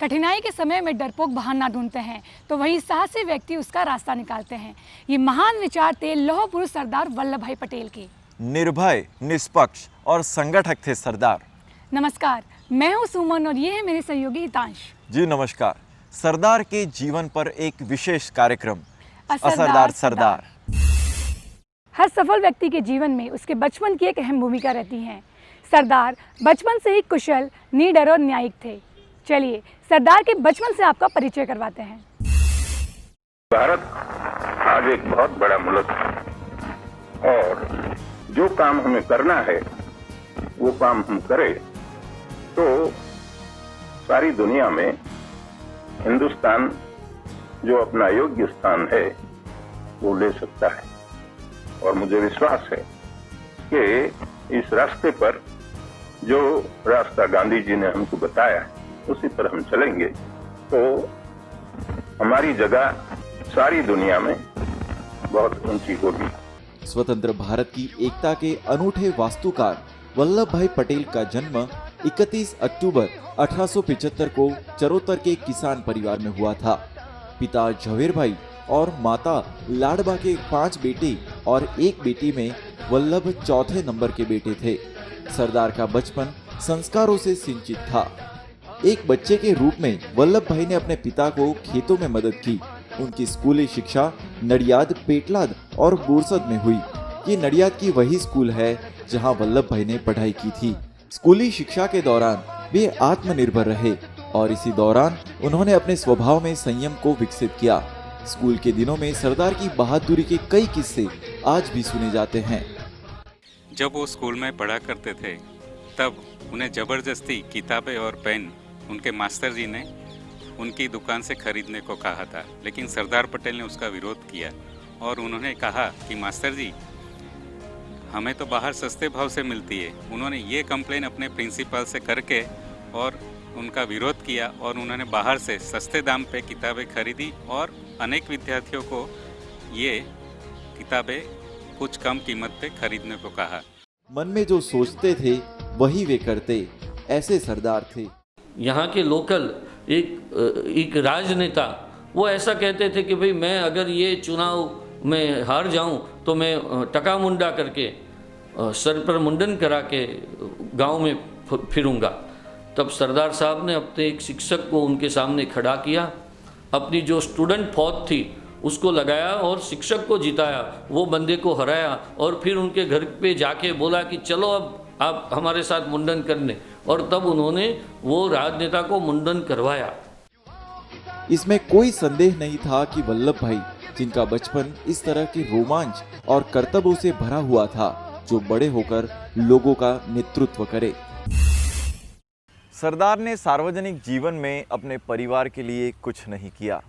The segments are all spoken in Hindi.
कठिनाई के समय में डरपोक बहाना ढूंढते हैं तो वही साहसी व्यक्ति उसका रास्ता निकालते हैं। ये महान विचार थे लौह पुरुष सरदार वल्लभ भाई पटेल के। निर्भय, निष्पक्ष और संगठक थे सरदार। नमस्कार, मैं हूँ सुमन और ये है मेरे सहयोगी हितांश। जी नमस्कार। सरदार के जीवन पर एक विशेष कार्यक्रम असरदार सरदार। हर सफल व्यक्ति के जीवन में उसके बचपन की एक अहम भूमिका रहती है। सरदार बचपन से ही कुशल, निडर और न्यायिक थे। चलिए सरदार के बचपन से आपका परिचय करवाते हैं। भारत आज एक बहुत बड़ा मुल्क है और जो काम हमें करना है वो काम हम करें तो सारी दुनिया में हिंदुस्तान जो अपना योग्य स्थान है वो ले सकता है। और मुझे विश्वास है कि इस रास्ते पर जो रास्ता गांधी जी ने हमको बताया उसी पर हम चलेंगे तो हमारी जगह सारी दुनिया में बहुत ऊंची होगी। स्वतंत्र भारत की एकता के अनूठे वास्तुकार वल्लभ भाई पटेल का जन्म 31 अक्टूबर 1875 को चरोतर के किसान परिवार में हुआ था। पिता झवेर भाई और माता लाडबा के 5 बेटे और एक बेटी में वल्लभ चौथे नंबर के बेटे थे। सरदार का बचपन संस्कारों से सिंचित था। एक बच्चे के रूप में वल्लभ भाई ने अपने पिता को खेतों में मदद की। उनकी स्कूली शिक्षा नडियाद, पेटलाद और बोरसद में हुई। ये नडियाद की वही स्कूल है जहां वल्लभ भाई ने पढ़ाई की थी। स्कूली शिक्षा के दौरान वे आत्मनिर्भर रहे और इसी दौरान उन्होंने अपने स्वभाव में संयम को विकसित किया। स्कूल के दिनों में सरदार की बहादुरी के कई किस्से आज भी सुने जाते हैं। जब वो स्कूल में पढ़ा करते थे तब उन्हें जबरदस्ती किताबें और पेन उनके मास्टर जी ने उनकी दुकान से खरीदने को कहा था, लेकिन सरदार पटेल ने उसका विरोध किया और उन्होंने कहा कि मास्टर जी हमें तो बाहर सस्ते भाव से मिलती है। उन्होंने ये कंप्लेन अपने प्रिंसिपल से करके और उनका विरोध किया और उन्होंने बाहर से सस्ते दाम पे किताबें खरीदी और अनेक विद्यार्थियों को ये किताबें कुछ कम कीमत पे खरीदने को कहा। मन में जो सोचते थे वही वे करते, ऐसे सरदार थे। यहाँ के लोकल एक राजनेता वो ऐसा कहते थे कि भाई मैं अगर ये चुनाव में हार जाऊं तो मैं टका मुंडा करके सर पर मुंडन करा के गांव में फिरूंगा। तब सरदार साहब ने अपने एक शिक्षक को उनके सामने खड़ा किया, अपनी जो स्टूडेंट फौज थी उसको लगाया और शिक्षक को जिताया, वो बंदे को हराया और फिर उनके घर पे जाके बोला कि चलो अब आप हमारे साथ मुंडन करने, और तब उन्होंने वो राजनेता को मुंडन करवाया। इसमें कोई संदेह नहीं था कि वल्लभ भाई, जिनका बचपन इस तरह के रोमांच और कर्तव्यों से भरा हुआ था, जो बड़े होकर लोगों का नेतृत्व करे। सरदार ने सार्वजनिक जीवन में अपने परिवार के लिए कुछ नहीं किया।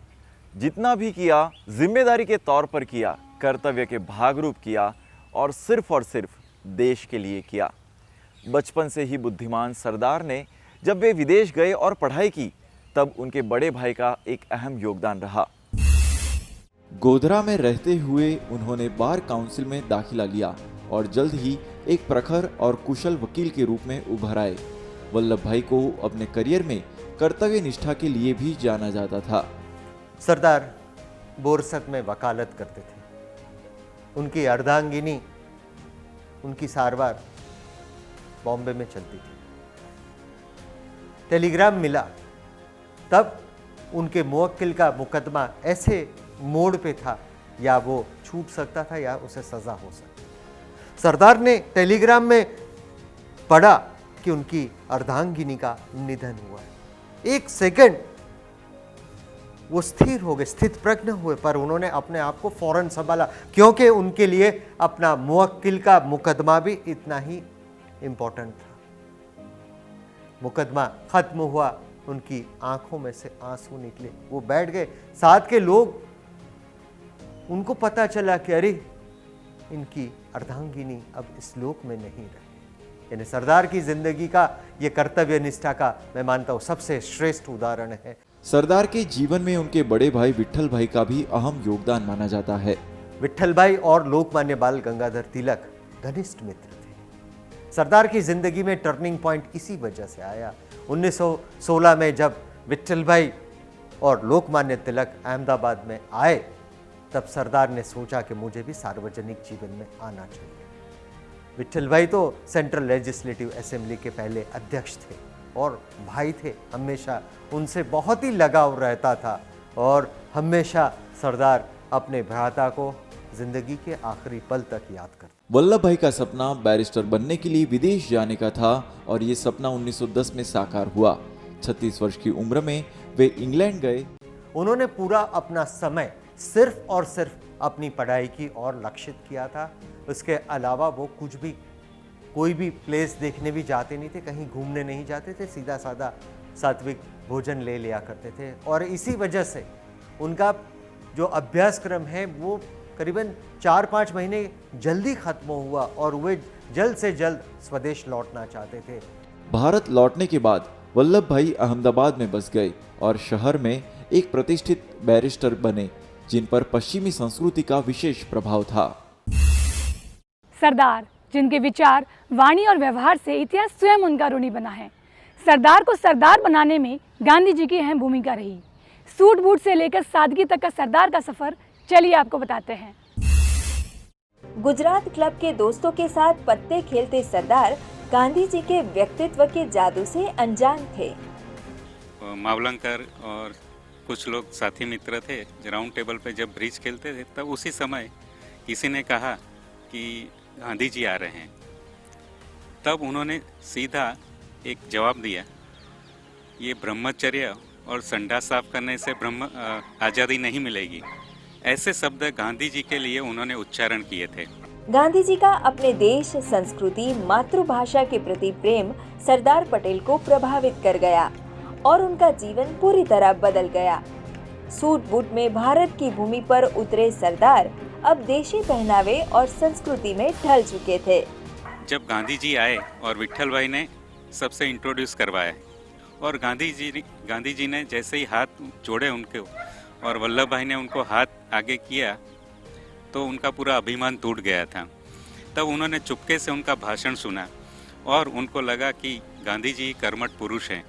जितना भी किया जिम्मेदारी के तौर पर किया, कर्तव्य के भागरूप किया और सिर्फ देश के लिए किया। बचपन से ही बुद्धिमान सरदार ने जब वे विदेश गए और पढ़ाई की तब उनके बड़े भाई का एक अहम योगदान रहा। गोधरा में रहते हुए उन्होंने बार काउंसिल में दाखिला लिया और जल्द ही एक प्रखर और कुशल वकील के रूप में उभर आए। वल्लभ भाई को अपने करियर में कर्तव्य निष्ठा के लिए भी जाना जाता था। सरदार बोरसद में वकालत करते थे। उनकी अर्धांगिनी, उनकी सारवार बॉम्बे में चलती थी। टेलीग्राम मिला तब उनके मुवक्किल का मुकदमा ऐसे मोड़ पे था, या वो छूट सकता था या उसे सजा हो सकती। सरदार ने टेलीग्राम में पढ़ा कि उनकी अर्धांगिनी का निधन हुआ है। एक सेकंड वो स्थिर हो गए, स्थित प्रज्ञ हुए, पर उन्होंने अपने आप को फौरन संभाला, क्योंकि उनके लिए अपना मुवक्किल का मुकदमा भी इतना ही इंपॉर्टेंट था। मुकदमा खत्म हुआ, उनकी आंखों में से आंसू निकले, वो बैठ गए। साथ के लोग, उनको पता चला कि अरे इनकी अर्धांगिनी अब इस लोक में नहीं रही। यानी सरदार की जिंदगी का ये कर्तव्य निष्ठा का मैं मानता हूँ सबसे श्रेष्ठ उदाहरण है। सरदार के जीवन में उनके बड़े भाई विट्ठल भाई का भी अहम योगदान माना जाता है। विट्ठल भाई और लोकमान्य बाल गंगाधर तिलक घनिष्ठ मित्र थे। सरदार की जिंदगी में टर्निंग पॉइंट इसी वजह से आया। 1916 में जब विट्ठल भाई और लोकमान्य तिलक अहमदाबाद में आए, तब सरदार ने सोचा कि मुझे भी सार्वजनिक जीवन में आना चाहिए। विट्ठल भाई तो सेंट्रल लेजिस्लेटिव असेंबली के पहले अध्यक्ष थे और भाई थे, हमेशा उनसे बहुत ही लगाव रहता था और हमेशा सरदार अपने भ्राता को जिंदगी के आखिरी पल तक याद करते। वल्लभ भाई का सपना बैरिस्टर बनने के लिए विदेश जाने का था और ये सपना 1910 में साकार हुआ। 36 वर्ष की उम्र में वे इंग्लैंड गए। उन्होंने पूरा अपना समय सिर्फ और सिर्फ अपनी पढ़ाई की ओर लक्षित किया था। उसके अलावा वो कुछ भी, कोई भी प्लेस देखने भी जाते नहीं थे, कहीं घूमने नहीं जाते थे, सीधा साधा सात्विक भोजन ले लिया करते थे। और इसी वजह से उनका जो अभ्यासक्रम है वो करीबन 4-5 महीने जल्दी खत्म हुआ और वे जल्द से जल्द स्वदेश लौटना चाहते थे। भारत लौटने के बाद वल्लभ भाई अहमदाबाद में बस गए और शहर में एक प्रतिष्ठित बैरिस्टर बने, जिन पर पश्चिमी संस्कृति का विशेष प्रभाव था। सरदार, जिनके विचार, वाणी और व्यवहार से इतिहास स्वयं उनका ऋणी बना है। सरदार को सरदार बनाने में गांधी जी की अहम भूमिका रही। सूट बूट से लेकर सादगी तक का सरदार का सफर चलिए आपको बताते हैं। गुजरात क्लब के दोस्तों के साथ पत्ते खेलते सरदार गांधी जी के व्यक्तित्व के जादू से अनजान थे। मावलंकर और कुछ लोग साथी मित्र थे, राउंड टेबल पे जब ब्रिज खेलते थे, तब उसी समय किसी ने कहा कि गांधी जी आ रहे हैं। तब उन्होंने सीधा एक जवाब दिया, ये ब्रह्मचर्य और संडास साफ करने से आज़ादी नहीं मिलेगी। ऐसे शब्द गांधी जी के लिए उन्होंने उच्चारण किए थे। गांधी जी का अपने देश, संस्कृति, मातृभाषा के प्रति प्रेम सरदार पटेल को प्रभावित कर गया और उनका जीवन पूरी तरह बदल गया। सूट बूट में भारत की भूमि पर उतरे सरदार अब देशी पहनावे और संस्कृति में ढल चुके थे। जब गांधी जी आए और विट्ठल भाई ने सबसे इंट्रोड्यूस करवाया और गांधी जी ने जैसे ही हाथ जोड़े उनके और वल्लभ भाई ने उनको हाथ आगे किया तो उनका पूरा अभिमान टूट गया था। तब उन्होंने चुपके से उनका भाषण सुना और उनको लगा कि गांधी जी कर्मठ पुरुष हैं।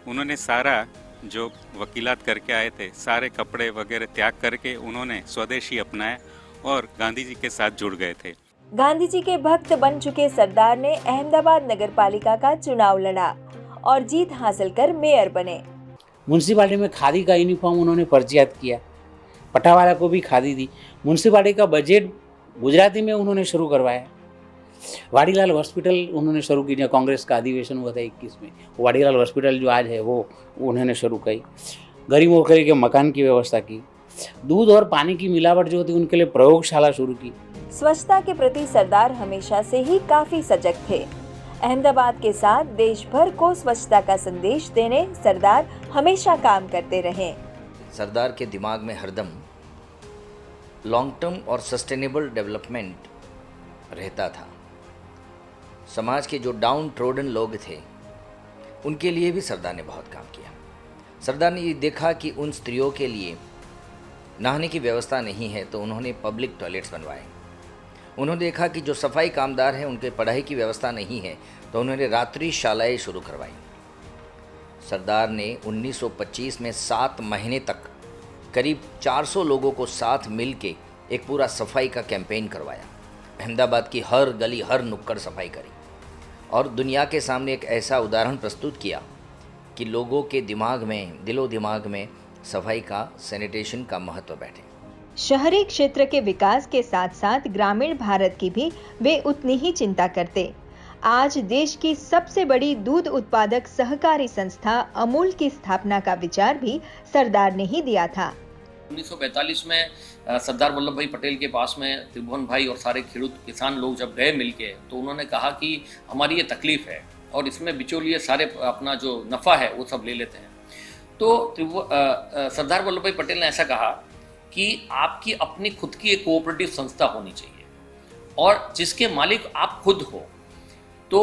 उन्होंने सारा जो वकीलात करके आए थे, सारे कपड़े वगैरह त्याग करके उन्होंने स्वदेशी अपनाया और गांधी जी के साथ जुड़ गए थे। गांधी जी के भक्त बन चुके सरदार ने अहमदाबाद नगरपालिका का चुनाव लड़ा और जीत हासिल कर मेयर बने। म्यूनसिपालिटी में खादी का यूनिफॉर्म उन्होंने फर्जियात किया, पटावाला को भी खादी दी। म्यूनसिपालिटी का बजट गुजराती में उन्होंने शुरू करवाया। वाडीलाल हॉस्पिटल उन्होंने शुरू की, जब कांग्रेस का अधिवेशन हुआ था 21 में, वाडीलाल हॉस्पिटल जो आज है वो उन्होंने शुरू की। गरीबों के मकान की व्यवस्था की। दूध और पानी की मिलावट जो थी उनके लिए प्रयोगशाला शुरू की। स्वच्छता के प्रति सरदार हमेशा से ही काफी सजग थे। अहमदाबाद के साथ देश भर को स्वच्छता का संदेश देने सरदार हमेशा काम करते रहे। सरदार के दिमाग में हरदम लॉन्ग टर्म और सस्टेनेबल डेवलपमेंट रहता था। समाज के जो डाउन ट्रोडन लोग थे उनके लिए भी सरदार ने बहुत काम किया। सरदार ने ये देखा कि उन स्त्रियों के लिए नहाने की व्यवस्था नहीं है तो उन्होंने पब्लिक टॉयलेट्स बनवाए। उन्होंने देखा कि जो सफाई कामदार हैं उनके पढ़ाई की व्यवस्था नहीं है तो उन्होंने रात्रि शालाएँ शुरू करवाई। सरदार ने 1925 में 7 महीने तक करीब 400 लोगों को साथ मिल के एक पूरा सफाई का कैंपेन करवाया। अहमदाबाद की हर गली, हर नुक्कड़ सफाई करी और दुनिया के सामने एक ऐसा उदाहरण प्रस्तुत किया कि लोगों के दिमाग में, दिलो दिमाग में सफाई का, सैनिटेशन का महत्व बैठे। शहरी क्षेत्र के विकास के साथ साथ ग्रामीण भारत की भी वे उतनी ही चिंता करते। आज देश की सबसे बड़ी दूध उत्पादक सहकारी संस्था अमूल की स्थापना का विचार भी सरदार ने ही दिया था। 1945 में सरदार वल्लभ भाई पटेल के पास में त्रिभुवन भाई और सारे खेडूत किसान लोग जब गए मिलके, तो उन्होंने कहा कि हमारी ये तकलीफ है और इसमें बिचौलिए सारे अपना जो नफ़ा है वो सब ले लेते हैं। तो सरदार वल्लभ भाई पटेल ने ऐसा कहा कि आपकी अपनी खुद की एक कोऑपरेटिव संस्था होनी चाहिए और जिसके मालिक आप खुद हो। तो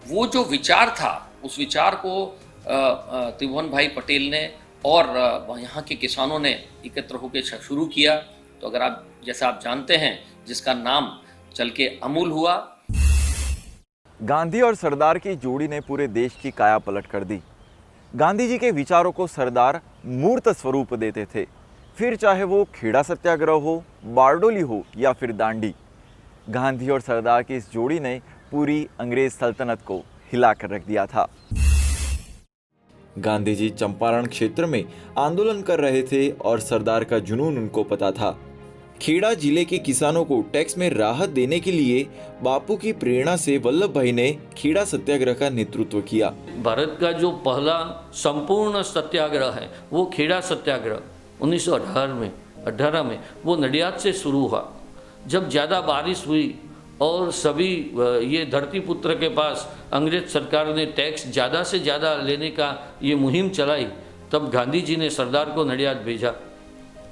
वो जो विचार था, उस विचार को त्रिभुवन भाई पटेल ने और यहाँ के किसानों ने एकत्र होकर शुरू किया। तो अगर आप, जैसा आप जानते हैं, जिसका नाम चल के अमूल हुआ। गांधी और सरदार की जोड़ी ने पूरे देश की काया पलट कर दी। गांधी जी के विचारों को सरदार मूर्त स्वरूप देते थे, फिर चाहे वो खेड़ा सत्याग्रह हो, बारडोली हो या फिर दांडी। गांधी और सरदार की इस जोड़ी ने पूरी अंग्रेज सल्तनत को हिलाकर रख दिया था। गांधी जी चंपारण क्षेत्र में आंदोलन कर रहे थे और सरदार का जुनून उनको पता था। खेड़ा जिले के किसानों को टैक्स में राहत देने के लिए बापू की प्रेरणा से वल्लभ भाई ने खेड़ा सत्याग्रह का नेतृत्व किया। भारत का जो पहला संपूर्ण सत्याग्रह है वो खेड़ा सत्याग्रह 1918 में वो नडियाद से शुरू हुआ। जब ज़्यादा बारिश हुई और सभी ये धरती पुत्र के पास अंग्रेज सरकार ने टैक्स ज़्यादा से ज़्यादा लेने का ये मुहिम चलाई, तब गांधी जी ने सरदार को नडियाद भेजा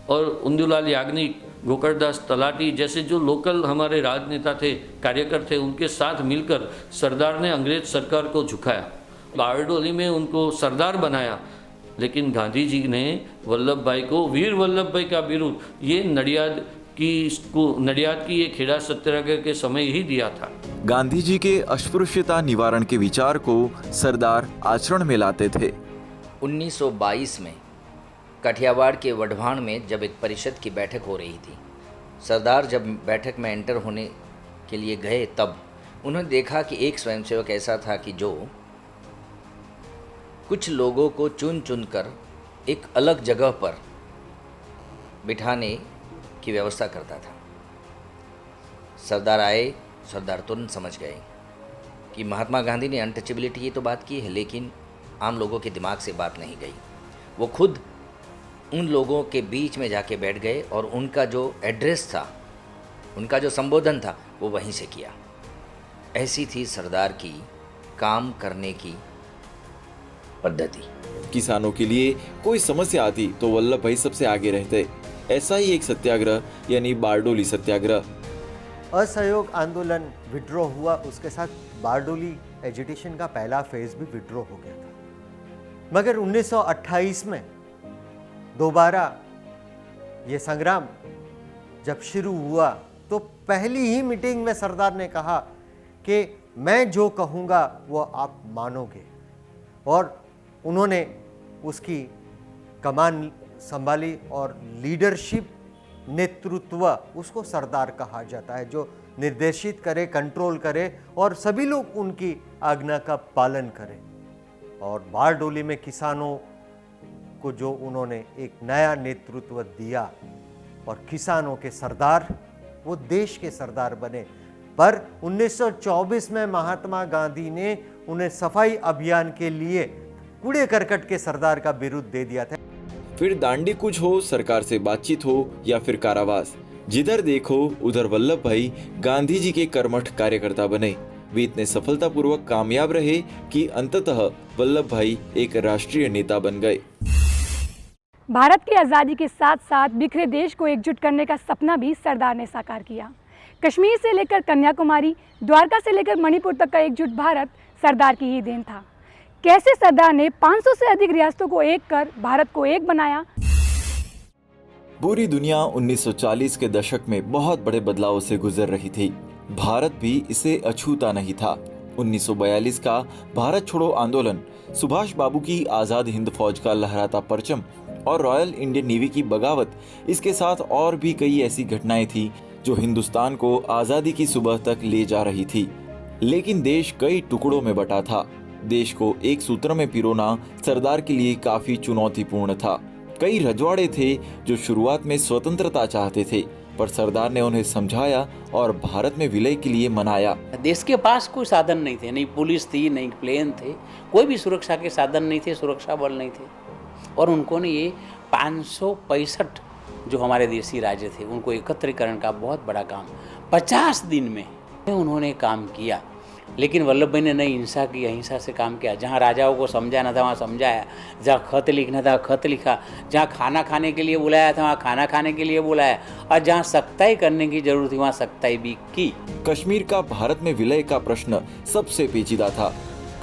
और उंदुलाल याग्निक, गोकर्णदास तलाटी जैसे जो लोकल हमारे राजनेता थे, कार्यकर थे, उनके साथ मिलकर सरदार ने अंग्रेज सरकार को झुकाया। बारडोली में उनको सरदार बनाया, लेकिन गांधी जी ने वल्लभ भाई को वीर वल्लभ भाई का बिरुद ये नडियाद की ये खेड़ा सत्याग्रह के समय ही दिया था। गांधी जी के अस्पृश्यता निवारण के विचार को सरदार आचरण में लाते थे। 1922 में कठियावाड़ के वढवाण में जब एक परिषद की बैठक हो रही थी, सरदार जब बैठक में एंटर होने के लिए गए, तब उन्होंने देखा कि एक स्वयंसेवक ऐसा था कि जो कुछ लोगों को चुन चुन कर एक अलग जगह पर बिठाने की व्यवस्था करता था। सरदार आए, सरदार तुरंत समझ गए कि महात्मा गांधी ने अनटचेबिलिटी की तो बात की है, लेकिन आम लोगों के दिमाग से बात नहीं गई। वो खुद उन लोगों के बीच में जाके बैठ गए और उनका जो एड्रेस था, उनका जो संबोधन था, वो वहीं से किया। ऐसी थी सरदार की काम करने की पद्धति। किसानों के लिए कोई समस्या आती तो वल्लभ भाई सबसे आगे रहते। ऐसा ही एक सत्याग्रह यानी बारडोली सत्याग्रह। असहयोग आंदोलन विड्रॉ हुआ, उसके साथ बारडोली एजिटेशन का पहला फेज भी विड्रॉ हो गया था। मगर 1928 में दोबारा ये संग्राम जब शुरू हुआ तो पहली ही मीटिंग में सरदार ने कहा कि मैं जो कहूँगा वो आप मानोगे, और उन्होंने उसकी कमान संभाली और लीडरशिप, नेतृत्व, उसको सरदार कहा जाता है, जो निर्देशित करे, कंट्रोल करे और सभी लोग उनकी आज्ञा का पालन करें। और बारडोली में किसानों को जो उन्होंने एक नया नेतृत्व दिया और किसानों के सरदार, वो देश के सरदार बने। पर 1924 में महात्मा गांधी ने उन्हें सफाई अभियान के लिए कूड़े करकट के सरदार का बिरुद दे दिया था। फिर दांडी कूच हो, सरकार से बातचीत हो या फिर कारावास, जिधर देखो उधर वल्लभ भाई गांधी जी के कर्मठ कार्यकर्ता बने। वे इतने सफलतापूर्वक कामयाब रहे कि अंततः वल्लभ भाई एक राष्ट्रीय नेता बन गए। भारत की आज़ादी के साथ साथ बिखरे देश को एकजुट करने का सपना भी सरदार ने साकार किया। कश्मीर से लेकर कन्याकुमारी, द्वारका से लेकर मणिपुर तक का एकजुट भारत सरदार की ही देन था। कैसे सरदार ने 500 से अधिक रियासतों को एक कर भारत को एक बनाया। पूरी दुनिया 1940 के दशक में बहुत बड़े बदलावों से गुजर रही थी। भारत भी इसे अछूता नहीं था। 1942 का भारत छोड़ो आंदोलन, सुभाष बाबू की आजाद हिंद फौज का लहराता परचम और रॉयल इंडियन नेवी की बगावत, इसके साथ और भी कई ऐसी घटनाएं थी जो हिंदुस्तान को आजादी की सुबह तक ले जा रही थी। लेकिन देश कई टुकड़ों में बटा था। देश को एक सूत्र में पिरोना सरदार के लिए काफी चुनौतीपूर्ण था। कई रजवाड़े थे जो शुरुआत में स्वतंत्रता चाहते थे, पर सरदार ने उन्हें समझाया और भारत में विलय के लिए मनाया। देश के पास कोई साधन नहीं थे, नहीं पुलिस थी, नहीं प्लेन थे, कोई भी सुरक्षा के साधन नहीं थे, सुरक्षा बल नहीं थे। और उनको ने ये 565 जो हमारे देसी राज्य थे उनको एकत्रीकरण का बहुत बड़ा काम 50 दिन में उन्होंने काम किया। लेकिन वल्लभ भाई ने नई हिंसा की, अहिंसा से काम किया। जहाँ राजाओं को समझाना था वहाँ समझाया, जहाँ खत लिखना था खत लिखा, जहाँ खाना खाने के लिए बुलाया था वहाँ खाना खाने के लिए बुलाया, और जहाँ सख्ताई करने की जरूरत थी वहाँ सख्ताई भी की। कश्मीर का भारत में विलय का प्रश्न सबसे पेचीदा था।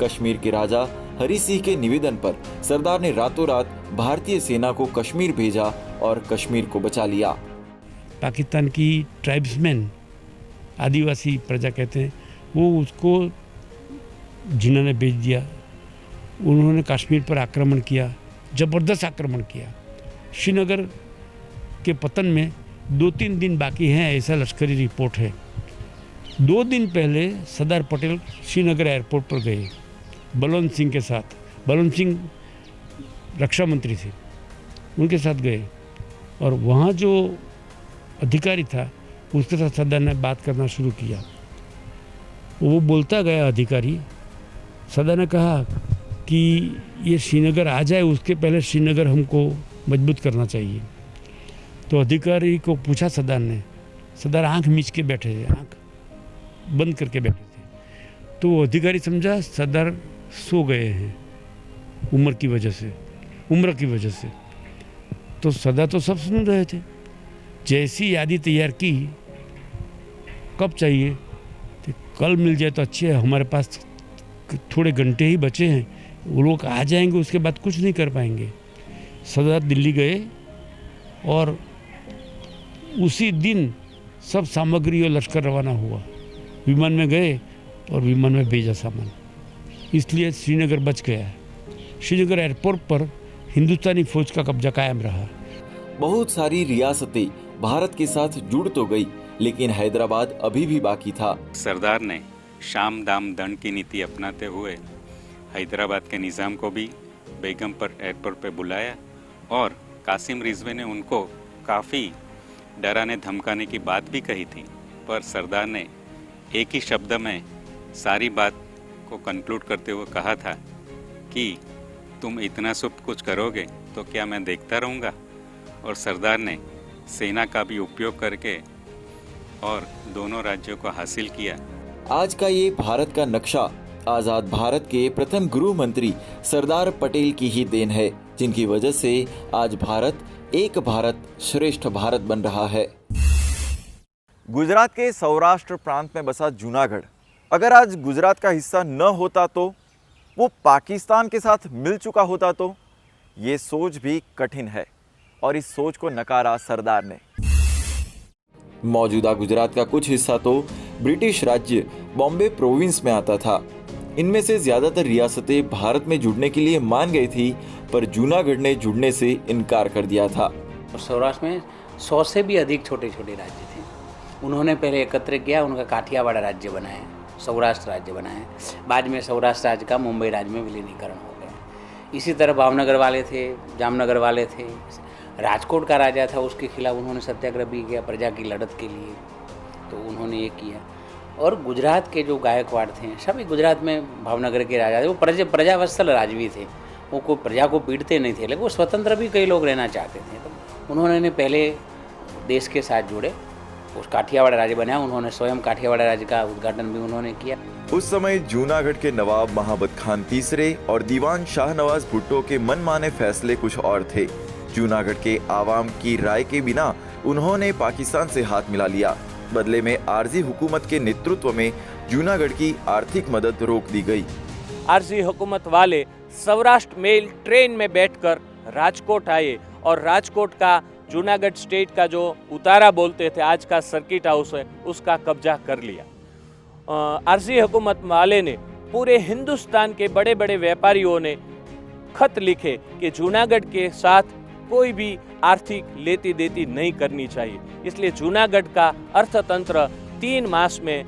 कश्मीर के राजा हरि सिंह के निवेदन पर सरदार ने रातों रात भारतीय सेना को कश्मीर भेजा और कश्मीर को बचा लिया। पाकिस्तान की ट्राइब्समैन, आदिवासी प्रजा कहते हैं, वो उसको जिन्होंने बेच दिया उन्होंने कश्मीर पर आक्रमण किया, ज़बरदस्त आक्रमण किया। श्रीनगर के पतन में 2-3 दिन बाकी हैं, ऐसा लश्करी रिपोर्ट है। 2 दिन पहले सरदार पटेल श्रीनगर एयरपोर्ट पर गए बलवंत सिंह के साथ। बलवंत सिंह रक्षा मंत्री थे, उनके साथ गए और वहाँ जो अधिकारी था उसके साथ सरदार ने बात करना शुरू किया। वो बोलता गया अधिकारी, सरदार ने कहा कि ये श्रीनगर आ जाए उसके पहले श्रीनगर हमको मजबूत करना चाहिए। तो अधिकारी को पूछा सरदार ने, सरदार आंख मीच के बैठे थे, आंख बंद करके बैठे थे। तो वो अधिकारी समझा सरदार सो गए हैं उम्र की वजह से। तो सरदार तो सब सुन रहे थे। जैसी यादी तैयार की, कब चाहिए, तो कल मिल जाए तो अच्छे है, हमारे पास थोड़े घंटे ही बचे हैं, वो लोग आ जाएंगे, उसके बाद कुछ नहीं कर पाएंगे। सरदार दिल्ली गए और उसी दिन सब सामग्री और लश्कर रवाना हुआ। विमान में गए और विमान में भेजा सामान, इसलिए श्रीनगर बच गया है। श्रीनगर एयरपोर्ट पर हिंदुस्तानी फौज का कब्जा कायम रहा। बहुत सारी रियासतें भारत के साथ जुड़ तो गई, लेकिन हैदराबाद अभी भी बाकी था। सरदार ने शाम दाम दंड की नीति अपनाते हुए हैदराबाद के निज़ाम को भी बेगम पर एयरपोर्ट पे बुलाया और कासिम रिजवी ने उनको काफ़ी डराने धमकाने की बात भी कही थी, पर सरदार ने एक ही शब्द में सारी बात को कंक्लूड करते हुए कहा था कि तुम इतना सब कुछ करोगे तो क्या मैं देखता रहूँगा। और सरदार ने सेना का भी उपयोग करके और दोनों राज्यों को हासिल किया। आज का ये भारत का नक्शा आजाद भारत के प्रथम गृह मंत्री सरदार पटेल की ही देन है, जिनकी वजह से आज भारत एक भारत श्रेष्ठ भारत बन रहा है। गुजरात के सौराष्ट्र प्रांत में बसा जूनागढ़ अगर आज गुजरात का हिस्सा न होता तो, वो पाकिस्तान के साथ मिल चुका होता तो, ये सोच भी कठिन है और इस सोच को नकारा सरदार ने। मौजूदा गुजरात का कुछ हिस्सा तो ब्रिटिश राज्य बॉम्बे प्रोविंस में आता था। इनमें से ज्यादातर रियासतें भारत में जुड़ने के लिए मान गई थी, पर जूनागढ़ ने जुड़ने से इनकार कर दिया था। सौराष्ट्र में 100 से भी अधिक छोटे छोटे राज्य थे। उन्होंने पहले एकत्र किया, उनका काठियावाड़ राज्य बनाया, सौराष्ट्र राज्य बनाया। बाद में सौराष्ट्र राज्य का मुंबई राज्य में विलीनीकरण हो गया। इसी तरह भावनगर वाले थे, जामनगर वाले थे। राजकोट का राजा था, उसके खिलाफ उन्होंने सत्याग्रह भी किया प्रजा की लड़त के लिए, तो उन्होंने ये किया। और गुजरात के जो गायकवाड़ थे, सभी गुजरात में भावनगर के राजा थे, वो प्रजावत्सल राजवी थे। वो कोई प्रजा को पीड़ते नहीं थे, लेकिन वो स्वतंत्र भी कई लोग रहना चाहते थे। तो उन्होंने पहले देश के साथ जुड़े, उस काठियावाड़ राज्य बनाया। उन्होंने स्वयं काठियावाड़ राज्य का उद्घाटन भी उन्होंने किया। उस समय जूनागढ़ के नवाब महाबत खान तीसरे और दीवान शाहनवाज भुट्टो के मनमाने फैसले कुछ और थे। जूनागढ़ के आवाम की राय के बिना उन्होंने पाकिस्तान से हाथ मिला लिया। बदले में आरजी हुकूमत के नेतृत्व में जूनागढ़ की आर्थिक मदद रोक दी गई। आरजी हुकूमत वाले सौराष्ट्र मेल ट्रेन में बैठकर राजकोट आए और राजकोट का जूनागढ़ स्टेट का जो उतारा बोलते थे, आज का सर्किट हाउस है, उसका कब्जा कर लिया। आरजी हुकूमत वाले ने पूरे हिंदुस्तान के बड़े बड़े व्यापारियों ने खत लिखे कि जूनागढ़ के साथ कोई भी आर्थिक लेती देती नहीं करनी चाहिए। इसलिए जूनागढ़ का अर्थतंत्र 3 मास में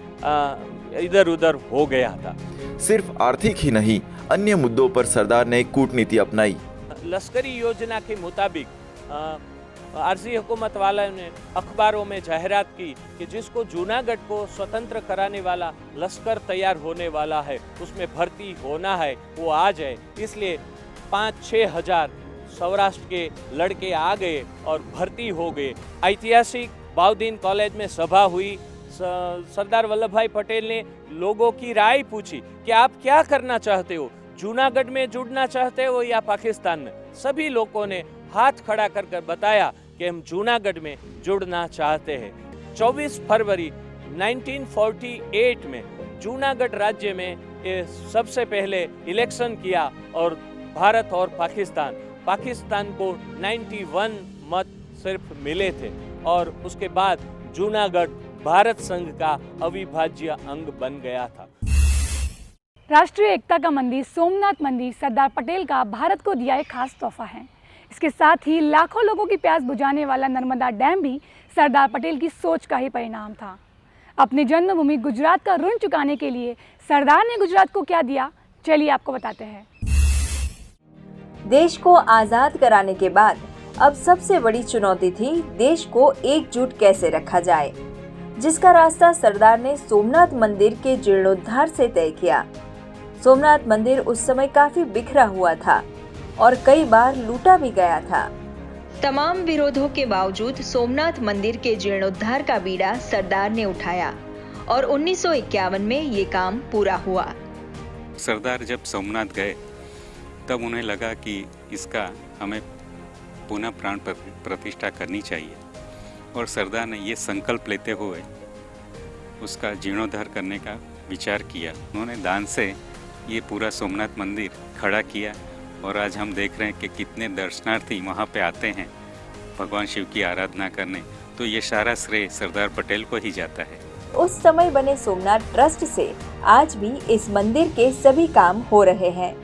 इधर उधर हो गया था। सिर्फ आर्थिक ही नहीं, अन्य मुद्दों पर सरदार ने कूटनीति अपनाई। लश्करी योजना के मुताबिक आरजी हुकूमत वालों ने अखबारों में जाहिरात की कि जिसको जूनागढ़ को स्वतंत्र कराने वाला लश्कर तैयार होने वाला है, उसमें भर्ती होना है, वो आ जाए। इसलिए 5-6 हजार सौराष्ट्र के लड़के आ गए और भर्ती हो गए। ऐतिहासिक बाउदीन कॉलेज में सभा हुई। सरदार वल्लभ भाई पटेल ने लोगों की राय पूछी कि आप क्या करना चाहते हो, जूनागढ़ में जुड़ना चाहते हो या पाकिस्तान में। सभी लोगों ने हाथ खड़ा कर बताया कि हम जूनागढ़ में जुड़ना चाहते हैं। 24 फरवरी 1948 में जूनागढ़ राज्य में सबसे पहले इलेक्शन किया और भारत और पाकिस्तान को 91 मत सिर्फ मिले थे और उसके बाद जूनागढ़ भारत संघ का अविभाज्य अंग बन गया था। राष्ट्रीय एकता का मंदिर सोमनाथ मंदिर सरदार पटेल का भारत को दिया एक खास तोहफा है। इसके साथ ही लाखों लोगों की प्यास बुझाने वाला नर्मदा डैम भी सरदार पटेल की सोच का ही परिणाम था। अपनी जन्मभूमि गुजरात का ऋण चुकाने के लिए सरदार ने गुजरात को क्या दिया, चलिए आपको बताते हैं। देश को आजाद कराने के बाद अब सबसे बड़ी चुनौती थी देश को एकजुट कैसे रखा जाए, जिसका रास्ता सरदार ने सोमनाथ मंदिर के जीर्णोद्धार से तय किया। सोमनाथ मंदिर उस समय काफी बिखरा हुआ था और कई बार लूटा भी गया था। तमाम विरोधों के बावजूद सोमनाथ मंदिर के जीर्णोद्धार का बीड़ा सरदार ने उठाया और 1951 में ये काम पूरा हुआ। सरदार जब सोमनाथ गए तब उन्हें लगा कि इसका हमें पुनः प्राण प्रतिष्ठा करनी चाहिए और सरदार ने ये संकल्प लेते हुए उसका जीर्णोद्धार करने का विचार किया। उन्होंने दान से ये पूरा सोमनाथ मंदिर खड़ा किया और आज हम देख रहे हैं कि कितने दर्शनार्थी वहाँ पे आते हैं भगवान शिव की आराधना करने, तो ये सारा श्रेय सरदार पटेल को ही जाता है। उस समय बने सोमनाथ ट्रस्ट से आज भी इस मंदिर के सभी काम हो रहे हैं।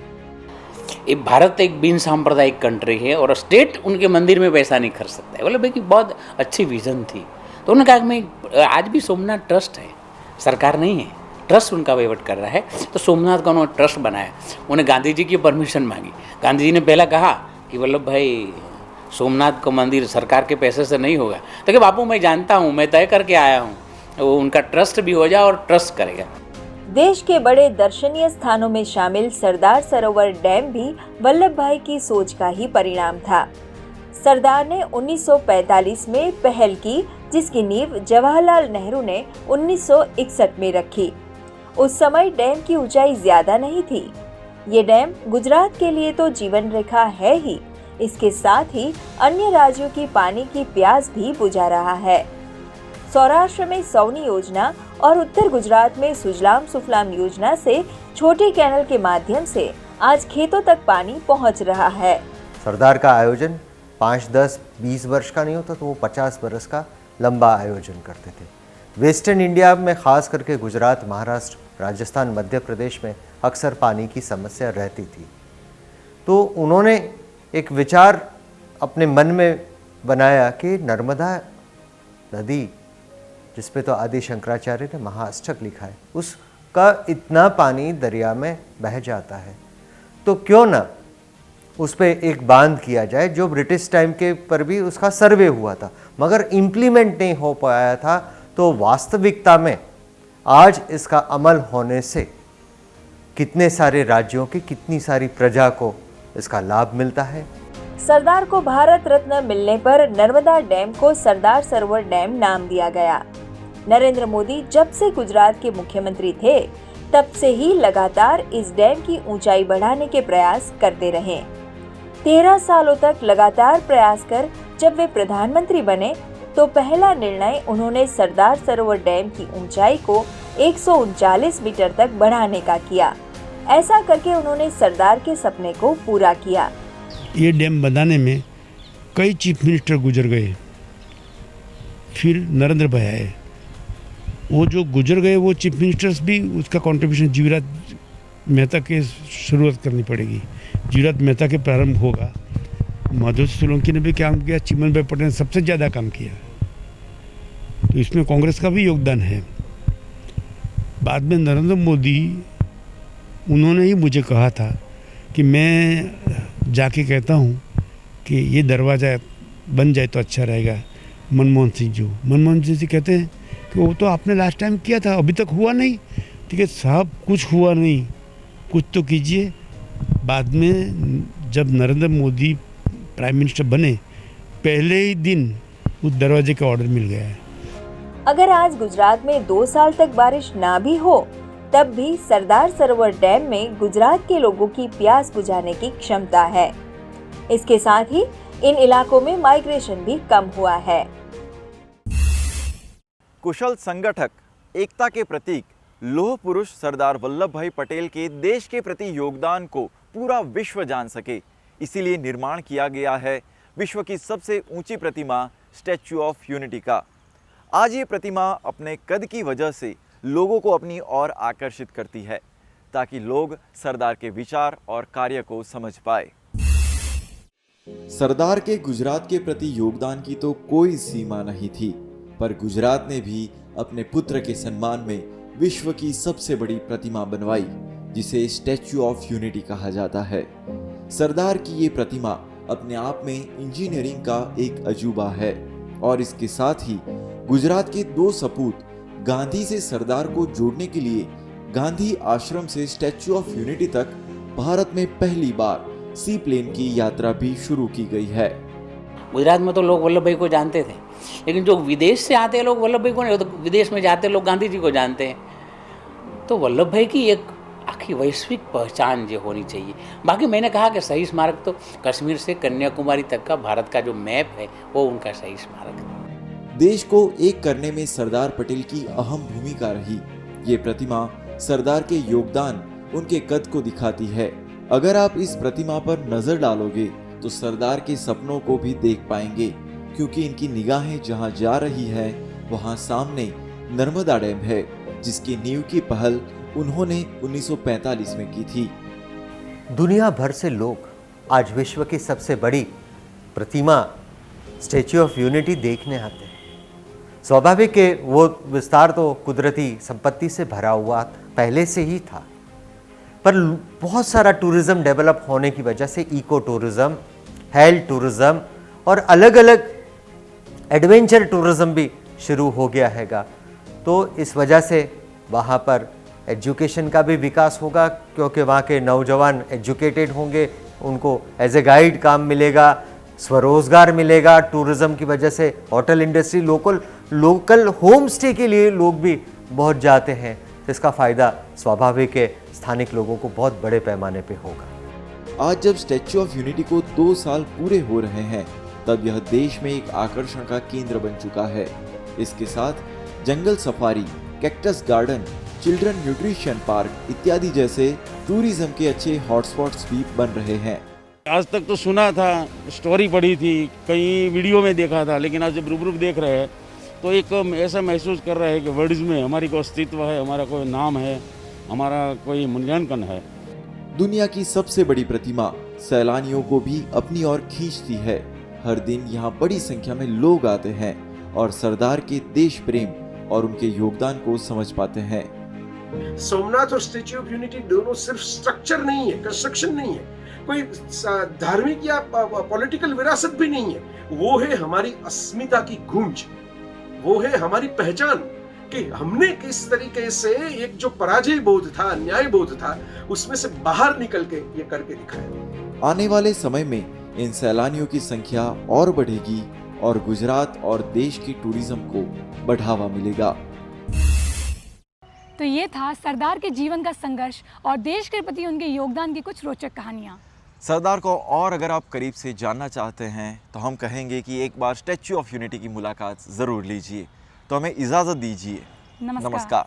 भारत एक बिन सांप्रदायिक कंट्री है और स्टेट उनके मंदिर में पैसा नहीं खर्च सकता है। बोले भाई कि बहुत अच्छी विजन थी, तो उन्होंने कहा मैं आज भी सोमनाथ ट्रस्ट है, सरकार नहीं है, ट्रस्ट उनका वहीवट कर रहा है। तो सोमनाथ का उन्होंने ट्रस्ट बनाया। उन्हें गांधी जी की परमिशन मांगी। गांधी जी ने पहला कहा कि वल्लभ भाई सोमनाथ का मंदिर सरकार के पैसे से नहीं होगा, तो कि बापू मैं जानता हूँ, मैं तय करके आया हूँ, वो उनका ट्रस्ट भी हो जाए और ट्रस्ट करेगा। देश के बड़े दर्शनीय स्थानों में शामिल सरदार सरोवर डैम भी वल्लभ भाई की सोच का ही परिणाम था। सरदार ने 1945 में पहल की, जिसकी नींव जवाहरलाल नेहरू ने 1961 में रखी। उस समय डैम की ऊंचाई ज्यादा नहीं थी। ये डैम गुजरात के लिए तो जीवन रेखा है ही, इसके साथ ही अन्य राज्यों की पानी की प्यास भी बुझा रहा है। सौराष्ट्र में सौनी योजना और उत्तर गुजरात में सुजलाम सुफलाम योजना से छोटे कैनल के माध्यम से आज खेतों तक पानी पहुंच रहा है। सरदार का आयोजन 5, 10, 20 वर्ष का नहीं होता तो वो 50 वर्ष का लंबा आयोजन करते थे। वेस्टर्न इंडिया में खास करके गुजरात, महाराष्ट्र, राजस्थान, मध्य प्रदेश में अक्सर पानी की समस्या रहती थी। तो उन्होंने एक विचार अपने मन में बनाया कि नर्मदा नदी, जिस पे तो आदि शंकराचार्य ने महाअष्टक लिखा है, उसका इतना पानी दरिया में बह जाता है, तो क्यों ना उस पर एक बांध किया जाए, जो ब्रिटिश टाइम के पर भी उसका सर्वे हुआ था मगर इम्प्लीमेंट नहीं हो पाया था। तो वास्तविकता में आज इसका अमल होने से कितने सारे राज्यों की, कितनी सारी प्रजा को इसका लाभ मिलता है। सरदार को भारत रत्न मिलने पर नर्मदा डैम को सरदार सरोवर डैम नाम दिया गया। नरेंद्र मोदी जब से गुजरात के मुख्यमंत्री थे, तब से ही लगातार इस डैम की ऊंचाई बढ़ाने के प्रयास करते रहे। 13 सालों तक लगातार प्रयास कर जब वे प्रधानमंत्री बने, तो पहला निर्णय उन्होंने सरदार सरोवर डैम की ऊंचाई को 139 मीटर तक बढ़ाने का किया। ऐसा करके उन्होंने सरदार के सपने को पूरा किया। ये डैम बनाने में कई चीफ मिनिस्टर गुजर गए, फिर नरेंद्र भाई आए। वो जो गुजर गए वो चीफ मिनिस्टर्स भी उसका कंट्रीब्यूशन जीवराज मेहता के शुरुआत करनी पड़ेगी। जीवराज मेहता के प्रारंभ होगा। माधव सोलंकी ने भी काम किया, चिमन भाई पटेल ने सबसे ज़्यादा काम किया, तो इसमें कांग्रेस का भी योगदान है। बाद में नरेंद्र मोदी, उन्होंने ही मुझे कहा था कि मैं जाके कहता हूँ कि ये दरवाज़ा बन जाए तो अच्छा रहेगा। मनमोहन सिंह जी कहते हैं कि वो तो आपने लास्ट टाइम किया था, अभी तक हुआ नहीं। ठीक है साहब, कुछ हुआ नहीं, कुछ तो कीजिए। बाद में जब नरेंद्र मोदी प्राइम मिनिस्टर बने, पहले ही दिन उस दरवाजे का ऑर्डर मिल गया है। अगर आज गुजरात में 2 साल तक बारिश ना भी हो, तब भी सरदार सरोवर डैम में गुजरात के लोगों की प्यास बुझाने की क्षमता है। इसके साथ ही इन इलाकों में माइग्रेशन भी कम हुआ है। कुशल संगठक, एकता के प्रतीक, लौह पुरुष सरदार वल्लभ भाई पटेल के देश के प्रति योगदान को पूरा विश्व जान सके, इसीलिए निर्माण किया गया है विश्व की सबसे ऊंची प्रतिमा स्टैच्यू ऑफ यूनिटी का। आज ये प्रतिमा अपने कद की वजह से लोगों को अपनी ओर आकर्षित करती है। ताकि लोग सरदार के विचार और कार्य को समझ पाए। सरदार के गुजरात के प्रति योगदान की तो कोई सीमा नहीं थी, पर गुजरात ने भी अपने पुत्र के सम्मान में विश्व की सबसे बड़ी प्रतिमा बनवाई, जिसे स्टैच्यू ऑफ यूनिटी कहा जाता है। सरदार की ये प्रतिमा अपने आप में इंजीनियरिंग का एक अजूबा है और इसके साथ ही गुजरात के 2 सपूत गांधी से सरदार को जोड़ने के लिए गांधी आश्रम से स्टैच्यू ऑफ यूनिटी तक भारत में पहली बार सी प्लेन की यात्रा भी शुरू की गई है। गुजरात में तो लोग वल्लभ भाई को जानते थे, लेकिन जो विदेश से आते लोग वल्लभ भाई को नहीं, तो विदेश में जाते लोग गांधी जी को जानते हैं। तो वल्लभ भाई की एक आखिर वैश्विक पहचान जो होनी चाहिए। बाकी मैंने कहा कि सही स्मारक तो कश्मीर से कन्याकुमारी तक का भारत का जो मैप है वो उनका सही स्मारक है। देश को एक करने में सरदार पटेल की अहम भूमिका रही। ये प्रतिमा सरदार के योगदान, उनके कद को दिखाती है। अगर आप इस प्रतिमा पर नजर डालोगे तो सरदार के सपनों को भी देख पाएंगे, क्योंकि इनकी निगाहें जहां जा रही है वहां सामने नर्मदा डैम है, जिसकी नींव की पहल उन्होंने 1945 में की थी। दुनिया भर से लोग आज विश्व की सबसे बड़ी प्रतिमा स्टैच्यू ऑफ यूनिटी देखने आते हैं। स्वाभाविक है, वो विस्तार तो कुदरती संपत्ति से भरा हुआ पहले से ही था, पर बहुत सारा टूरिज्म डेवलप होने की वजह से इको टूरिज्म, हेल्थ टूरिज्म और अलग अलग एडवेंचर टूरिज्म भी शुरू हो गया हैगा। तो इस वजह से वहाँ पर एजुकेशन का भी विकास होगा, क्योंकि वहाँ के नौजवान एजुकेटेड होंगे, उनको एज ए गाइड काम मिलेगा, स्वरोजगार मिलेगा। टूरिज्म की वजह से hotel industry, local home stay के लिए लोग भी बहुत जाते हैं, तो इसका फ़ायदा स्वाभाविक है स्थानिक लोगों को बहुत बड़े पैमाने पे होगा। आज जब स्टैच्यू ऑफ यूनिटी को 2 साल पूरे हो रहे हैं, तब यह देश में एक आकर्षण का केंद्र बन चुका है। इसके साथ जंगल safari, cactus garden, children nutrition park इत्यादि जैसे टूरिज्म के अच्छे हॉटस्पॉट्स भी बन रहे हैं। आज तक तो सुना था, स्टोरी पढ़ी थी, कहीं वीडियो में देखा था, लेकिन आज जब रूबरू देख रहे हैं तो एक ऐसा महसूस कर रहा है कि वर्ल्ड में हमारी कोई अस्तित्व है, हमारा कोई नाम है, हमारा कोई मूल्यांकन है। दुनिया की सबसे बड़ी प्रतिमा सैलानियों को भी अपनी ओर खींचती है। हर दिन यहाँ बड़ी संख्या में लोग आते हैं और सरदार के देश प्रेम और उनके योगदान को समझ पाते हैं। सोमनाथ और स्टैच्यू ऑफ यूनिटी दोनों सिर्फ स्ट्रक्चर नहीं है, कंस्ट्रक्शन नहीं है, कोई धार्मिक या पॉलिटिकल विरासत भी नहीं है। वो है हमारी अस्मिता की गूंज, वो है हमारी पहचान कि हमने किस तरीके से एक जो पराजय बोध था, अन्याय बोध था, उसमें से बाहर निकल के ये करके दिखाया। आने वाले समय में इन सैलानियों की संख्या और बढ़ेगी और गुजरात और देश की टूरिज्म को बढ़ावा मिलेगा। तो ये था सरदार के जीवन का संघर्ष और देश के प्रति उनके योगदान की कुछ रोचक कहानियाँ। सरदार को और अगर आप करीब से जानना चाहते हैं तो हम कहेंगे कि एक बार स्टैच्यू ऑफ यूनिटी की मुलाकात ज़रूर लीजिए। तो हमें इजाज़त दीजिए। नमस्कार। नमस्कार।